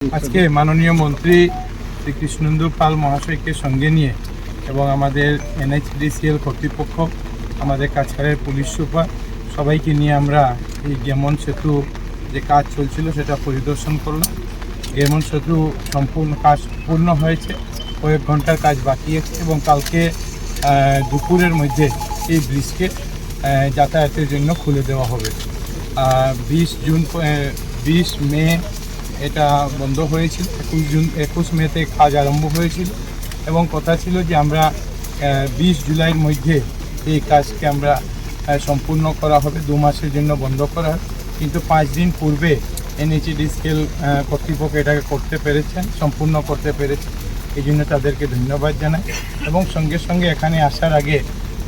আজকে মাননীয় মন্ত্রী শ্রী কৃষ্ণেন্দু পাল মহাশয়কে সঙ্গে নিয়ে এবং আমাদের NHDCL কর্তৃপক্ষ, আমাদের কাছাড়ের পুলিশ সুপার সবাইকে নিয়ে আমরা এই গেমন সেতু যে কাজ চলছিল সেটা পরিদর্শন করলাম। গেমন সেতু সম্পূর্ণ কাজ পূর্ণ হয়েছে, কয়েক ঘন্টার কাজ বাকি আছে এবং কালকে দুপুরের মধ্যে এই ব্রিজকে যাতায়াতের জন্য খুলে দেওয়া হবে। 20 মে এটা বন্ধ হয়েছিল, 21 মেতে কাজ আরম্ভ হয়েছিল এবং কথা ছিল যে আমরা 20 জুলাইয়ের মধ্যে এই কাজকে আমরা সম্পূর্ণ করা হবে, 2 মাসের জন্য বন্ধ করা হয়। কিন্তু 5 দিন পূর্বে NHDCL কর্তৃপক্ষ এটাকে করতে পেরেছেন, সম্পূর্ণ করতে পেরেছেন, এই জন্য তাদেরকে ধন্যবাদ জানাই। এবং সঙ্গে সঙ্গে এখানে আসার আগে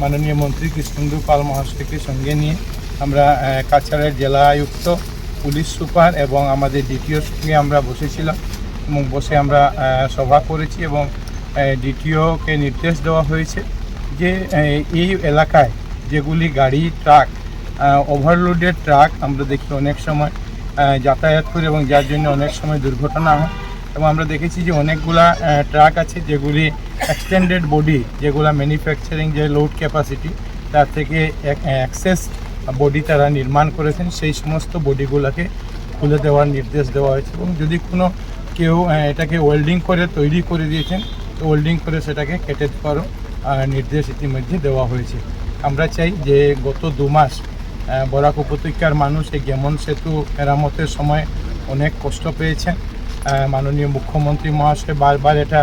মাননীয় মন্ত্রী কৃষ্ণেন্দু পাল মহাশয়কে সঙ্গে নিয়ে আমরা কাছাড়ের জেলা আয়ুক্ত, পুলিশ সুপার এবং আমাদের ডিটিওর সঙ্গে আমরা বসেছিলাম এবং বসে আমরা সভা করেছি এবং ডিটিওকে নির্দেশ দেওয়া হয়েছে যে এই এলাকায় যেগুলি গাড়ি, ট্রাক, ওভারলোডেড ট্রাক আমরা দেখি অনেক সময় যাতায়াত করে এবং যার জন্য অনেক সময় দুর্ঘটনা হয়। এবং আমরা দেখেছি যে অনেকগুলা ট্রাক আছে যেগুলি এক্সটেন্ডেড বডি, যেগুলা ম্যানুফ্যাকচারিং যে লোড ক্যাপাসিটি তার থেকে অ্যাক্সেস বডি তারা নির্মাণ করেছেন, সেই সমস্ত বডিগুলোকে খুলে দেওয়ার নির্দেশ দেওয়া হয়েছে। এবং যদি কোনো কেউ এটাকে ওয়েল্ডিং করে তৈরি করে দিয়েছেন তো ওয়েল্ডিং করে সেটাকে কেটে দেওয়ারও নির্দেশ ইতিমধ্যে দেওয়া হয়েছে। আমরা চাই যে গত 2 মাস বরাক উপত্যকার মানুষ এই গেমন সেতু মেরামতের সময় অনেক কষ্ট পেয়েছেন। মাননীয় মুখ্যমন্ত্রী মহাশয় বারবার এটা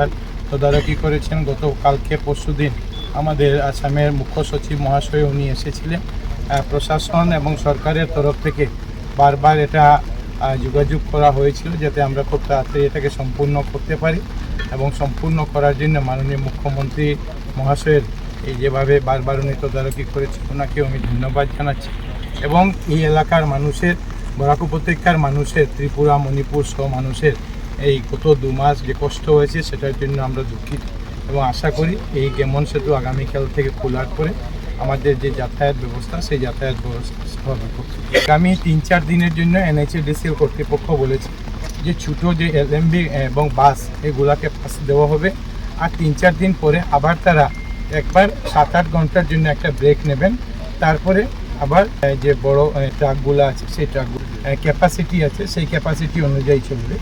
তদারকি করেছেন। গতকালকে পরশুদিন আমাদের আসামের মুখ্য সচিব মহাশয় উনি এসেছিলেন। প্রশাসন এবং সরকারের তরফ থেকে বারবার এটা যোগাযোগ করা হয়েছিল যাতে আমরা খুব তাড়াতাড়ি এটাকে সম্পূর্ণ করতে পারি এবং সম্পূর্ণ করার জন্য মাননীয় মুখ্যমন্ত্রী মহাশয়ের এই যেভাবে বারবার উনি তদারকি করেছেন ওনাকেও আমি ধন্যবাদ জানাচ্ছি। এবং এই এলাকার মানুষের, বরাক উপত্যকার মানুষের, ত্রিপুরা, মণিপুর সহ মানুষের এই গত 2 মাস যে কষ্ট হয়েছে সেটার জন্য আমরা দুঃখিত এবং আশা করি এই গেমন সেতু আগামীকাল থেকে খোলার পরে আমাদের যে যাতায়াত ব্যবস্থা সেই যাতায়াত ব্যবস্থা স্বাভাবিক হবে। আগামী 3-4 দিনের জন্য NHDCL কর্তৃপক্ষ বলেছে যে ছোটো যে LMB এবং বাস এগুলাকে পাস দেওয়া হবে, আর 3-4 দিন পরে আবার তারা একবার 7-8 ঘন্টার জন্য একটা ব্রেক নেবেন, তারপরে আবার যে বড় ট্রাকগুলো আছে সেই ট্রাকগুলো ক্যাপাসিটি আছে সেই ক্যাপাসিটি অনুযায়ী চলবে।